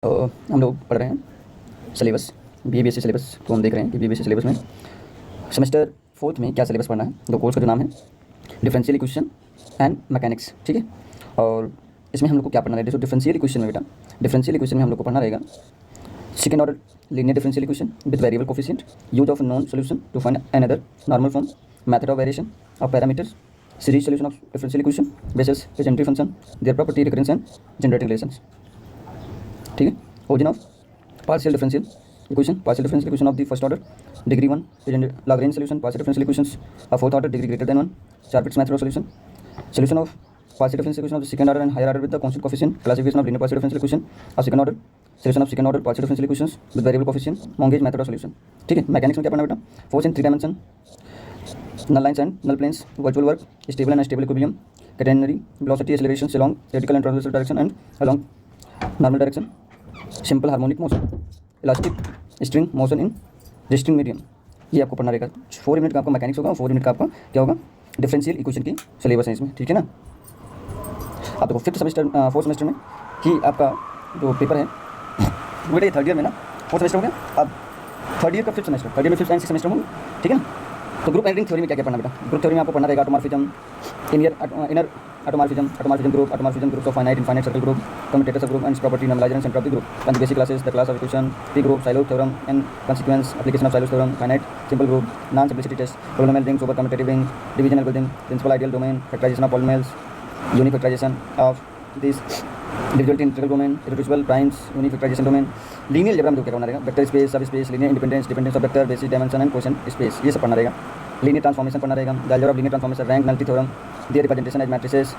हम लोग पढ़ रहे हैं सिलेबस BBSc सिलेबस को हम देख रहे हैं कि BBSc सिलेबस में सेमेस्टर 4th में क्या सिलेबस पढ़ना है। तो कोर्स का जो नाम है डिफरेंशियल इक्वेशन एंड मैकेनिक्स, ठीक है। और इसमें हम लोग को क्या पढ़ना रहेगा? डिफरेंशियल इक्वेशन में बेटा, डिफरेंशियल इक्वेशन में हम लोग को पढ़ना रहेगा second order linear differential equation with variable coefficient, use of known solution to find another normal form, method of variation of parameters, series solution of differential equation basis Legendre function, their property, recurrence and generating relations, ठीक है। Origin of partial differential equation of the first order, degree 1 Lagrange solution, partial differential equations of fourth order, degree greater than 1, Sharp's method of solution of partial differential equation of the second order and higher order with the constant coefficient, classification of linear partial differential equation of second order, solution of second order partial differential equations with variable coefficient, Monge method of solution, ठीक है। Mechanics में क्या पढ़ना बेटा? Force in 3 dimension, null lines and null planes, virtual work, stable and unstable equilibrium, catenary velocity accelerations along radical and transversal direction and along normal direction, simple harmonic motion, elastic string motion in resting medium, ये आपको पढ़ना रहेगा। 4 unit का आपका mechanics होगा और 4 unit का आपका क्या होगा? डिफरेंशियल इक्वेशन की सिलेबस है इसमें, ठीक है ना। अब देखो फोर्थ सेमेस्टर में कि आपका जो पेपर है वो बेटा ये थर्ड ईयर में ना, फोर्थ सेमेस्टर हो गया, अब थर्ड ईयर का फिफ्थ सेमेस्टर, थर्ड ईयर में फिफ्थ एंड सिक्स सेमेस्टर होगा, ठीक है ना। तो ग्रुप एडिटिंग थ्योरी में क्या क्या पढ़ना बेटा? ग्रुप थ्योरी में आपको पढ़ना रहेगा automorphism, inner automorphism groups of finite infinite circle group, commutator subgroup and property normalizer and centre of the group, and basic classes the class of equation, p group, Sylow theorem and consequence, application of Sylow theorem, finite simple group, non simplicity test, polynomial rings over commutative ring, division algorithm, principal ideal domain, factorization of polynomials, unique factorization of this divisibility integral domain, irreducible primes, unique factorisation domain, linear algebra में क्या करना रहेगा? Vector space, subspace, linear independence, dependence of vector, basis dimension and quotient space, ये सब पढ़ना रहेगा। Linear transformation पढ़ना रहेगा, the algebra of linear transformation, rank nullity theorem, their representation as matrices,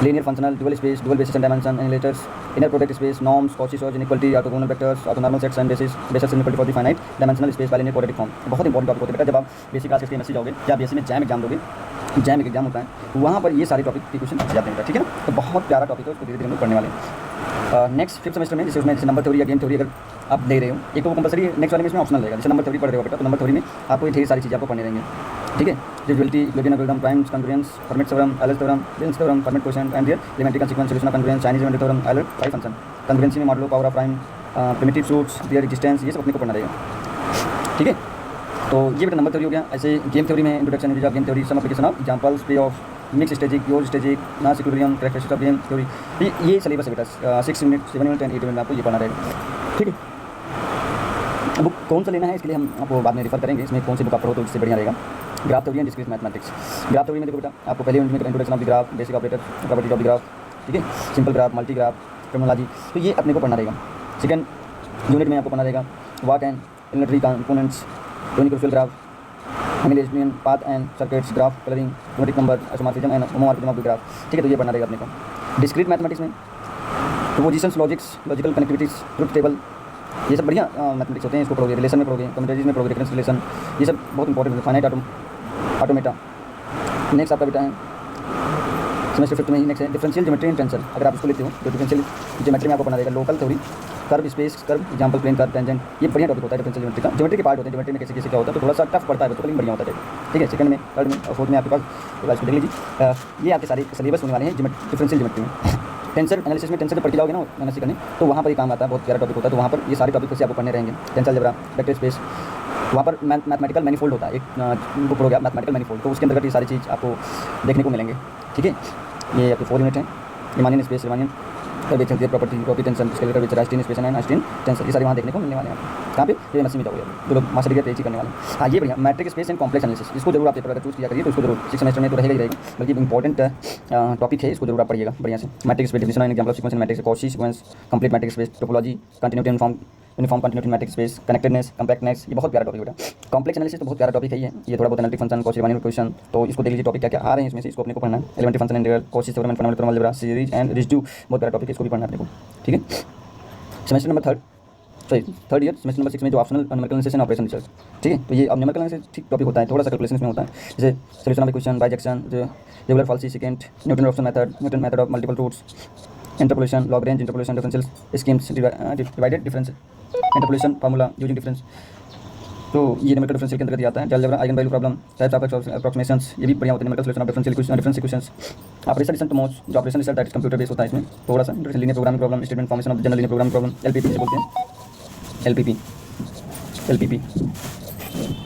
linear functional, dual space, dual basis and dimension, annihilators, inner product space, norms, Cauchy Schwarz, inequality, orthogonal vectors, orthonormal sets and basis inequality for the finite dimensional space bye linear quadratic form. बहुत important topic होते हैं बेटा। जब आप basic class के MSc जाओगे या BSc में जैम एग्जाम दोगे, जैम एक एग्जाम होता है, वहाँ पर ये सारे टॉपिक के क्वेश्चन पूछे जाते हैं, ठीक है ना। तो बहुत प्यारा टॉपिक है, उसको धीरे धीरे हम लोग पढ़ने वाले हैं। नेक्स्ट फिफ्थ सेमेस्टर में जैसे उसमें जैसे नंबर थ्योरी या गेम थ्योरी अगर आप दे रहे हो, एक तो वो कंपलसरी, नेक्स्ट वाले में इसमें ऑप्शनल रहेगा। जैसे नंबर थ्योरी पढ़ रहे हो बेटा, तो नंबर थ्योरी में आपको ये ढेर सारी चीज़ें आपको पढ़नी रहेंगी, ठीक है। Divisibility, equilibrium algorithm, primes, convergence, Fermat theorem, Euler's theorem, Lin's theorem, Fermat quotient and their elementary consequence, solution of convergence, Chinese elementary theorem, Euler phi function, convergency में model power of prime, primitive roots, their existence, ये सब अपने को पढ़ना रहेगा, ठीक है। तो ये बेटा नंबर थ्योरी हो गया। ऐसे गेम थ्योरी में introduction of game theory, some application of examples, play off, mix strategic, use strategic, mass equilibrium, characteristics of game theory, ये सिलेबस है बेटा। 6 यूनिट, 7 यूनिट एंड 8 यूनिट में आपको ये पढ़ना रहेगा, ठीक है। बुक कौन सा लेना है इसके लिए हम आपको बाद में रेफर करेंगे, इसमें कौन सी बुक आप पढ़ो तो इससे बढ़िया रहेगा। Graph theory and discrete mathematics, graph theory में देखो बेटा आपको पहले यूनिट में introduction of the graph, basic operator, properties of the graph, ठीक है, simple graph, multi graph, terminology, तो ये अपने को पढ़ना रहेगा। सेकंड यूनिट में आपको पढ़ना रहेगा walk and electric components, unique graph, Hamiltonian path and circuits, graph colouring, geometric number, isomorphism and homomorphism of the graph, ठीक है। तो ये पढ़ना रहेगा अपने को। डिस्क्रीट मैथमेटिक्स में propositions, logics, logical connectivities, truth table, ये सब बढ़िया मैथमेटिक्स होते हैं, इसको पढ़ोगे। रिलेशन में पढ़ोगे, कम्यूटेटिव में पढ़ोगे, डिफरेंस रिलेशन, ये सब बहुत इंपॉर्टेंट है। Finite automata. नेक्स्ट आपका बेटा है सेमेस्टर फिफ्थ में ही नेक्स्ट है डिफरेंशियल ज्योमेट्री एंड टेंसर। अगर आप इसको लेते हो तो डिफरेंशियल ज्योमेट्री में आपको पढ़ना रहेगा local theory, curve space, curve, example, plane curve, tangent, ये बढ़िया टॉपिक होता है डिफरेंशियल ज्योमेट्री का। ज्योमेट्री के पार्ट होते हैं, ज्योमेट्री में कैसे कैसे क्या होता है, तो थोड़ा सा टफ पड़ता है तो लेकिन बढ़िया होता है, ठीक है। सेकंड में, थर्ड में और फोर्थ में आपके पास, तो इसको देख लीजिए। ये आपके सारे सिलेबस होने वाले हैं डिफरेंशियल ज्योमेट्री में। टेंसर एनालिसिस में टेंसर जब पढ़ के जाओगे ना एनालिसिस करने, तो वहाँ पर ये काम आता है, बहुत प्यारा टॉपिक होता है। तो वहाँ पर ये सारे टॉपिक से आपको पढ़ने रहेंगे। टेंसर अलजेब्रा, वेक्टर स्पेस, वहाँ पर मैथमेटिकल मैनीफोल्ड होता है, एक बुक पढ़ोगे आप मैथमेटिकल मैनीफोल्ड, तो उसके अंतर्गत ये सारी चीज़ आपको देखने को मिलेंगे, ठीक है। ये आपके 4 यूनिट हैं। Riemannian space, Riemannian property tension, scalar which Einstein space and Einstein tensor, ये सारे वहाँ देखने को मिलने वाले हैं। कहाँ पे? ये एमएससी में जाओगे जो लोग मास्टर डिग्री पीएचडी करने वाले हैं। हाँ, ये बढ़िया matric space and complex analysis, इसको जरूर आप पेपर अगर चूज किया करिए तो इसको जरूर 6 सेमेस्टर में तो रहेगा ही रहेगा, बल्कि इंपॉर्टेंट टॉपिक है, इसको जरूर आप पढ़िएगा बढ़िया से। Matric space, definition and example of sequence in matrix, Cauchy sequence, complete matric space, topology, continuity uniform continuity matric space, connectedness, compactness, ये बहुत प्यारा टॉपिक बेटा। कॉम्प्लेक्स एनालिसिस तो बहुत प्यारा टॉपिक है ये थोड़ा बहुत एनालिटिक फंक्शन, कॉची रीमानियन इक्वेशन, तो इसको देख लीजिए टॉपिक क्या क्या आ रहे हैं इसमें से, इसको अपने को पढ़ना है। Elementary function integral, Cauchy theorem and fundamental algebra, series and residue, बहुत प्यारा टॉपिक है, इसको भी पढ़ना है अपने को, ठीक है। Semester number third year semester number 6 में जो optional numerical analysis and operation research, ठीक है। तो ये अब न्यूमेरिकल एनालिसिस ठीक टॉपिक होता है, थोड़ा सा कैलकुलेशन में होता है, जैसे solution of equation, bisection, regular falsi second, Newton Raphson method, Newton method of multiple roots, interpolation, Lagrange interpolation, differential schemes, divided difference interpolation formula using difference तो ये न्यूमेरिकल डिफरेंशियल के अंतर्गत आता है। Algebra, eigen value problem, types of approximations, ये भी बढ़िया होते हैं। Numerical solution of differential equations, operation result most, जो operation result that computer based होता है, इसमें थोड़ा सा linear programming problem, statement formation of general linear programming problem, LPP से बोलते हैं, एलपीपी।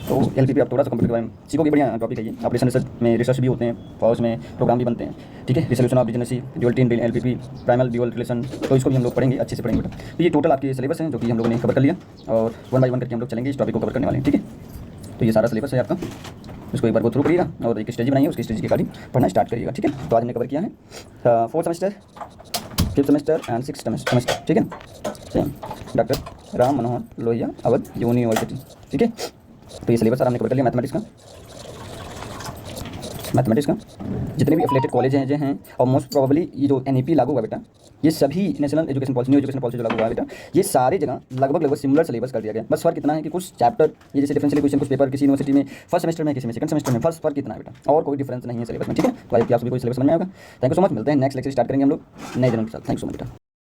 तो एलपीपी आप थोड़ा सा कंप्यूटर के बारे में सीखोगे, बढ़िया टॉपिक है ये। ऑपरेशन रिसर्च में रिसर्च भी होते हैं और उसमें प्रोग्राम भी बनते हैं, ठीक है। Resolution of degeneracy, duality in LPP, primal dual relation, तो इसको भी हम लोग पढ़ेंगे, अच्छे से पढ़ेंगे बेटा। तो ये टोटल आपके सिलेबस हैं जो कि हम लोगों ने कवर कर लिया, और 1 बाय 1 करके हम लोग चलेंगे, इस टॉपिक को कवर करने वाले हैं, ठीक है। तो ये सारा सिलेबस है आपका, इसको एक बार गो थ्रू करिएगा और एक स्ट्रेटजी बनाइए, उसकी स्ट्रेटजी के अकॉर्डिंग पढ़ना स्टार्ट करिएगा, ठीक है। तो आज हमने कवर किया है 4th semester, 5th semester and 6th semester, ठीक है। Same doctor Ram Manohar Lohia Awadh university, ठीक है। तो ये सिलेबस हमने कवर कर लिया मैथमेटिक्स का। जितने भी एफिलेटेड कॉलेज हैं और मोस्ट प्रोबेबली ये जो एनईपी लागू हुआ बेटा, ये सभी national education policy, new education policy जो लागू हुआ है बेटा, ये सारे जगह लगभग सिमिलर सिलेबस कर दिया गया। बस फर्क इतना है कि कुछ चैप्टर, ये जैसे डिफरेंशियल इक्वेशन, कुछ पेपर किसी यूनिवर्सिटी में फर्स्ट सेमेस्टर में, किसी में सेकंड सेमेस्टर में, फर्स्ट फर्क इतना है बेटा, और कोई डिफरेंस नहीं है सिलेबस में, ठीक है। तो आई होप आप सभी को सिलेबस समझ में आएगा। थैंक यू सो मच, मिलते हैं नेक्स्ट लेक्चर स्टार्ट करेंगे हम लोग नए दिनों के साथ। थैंक यू सो मच बेटा।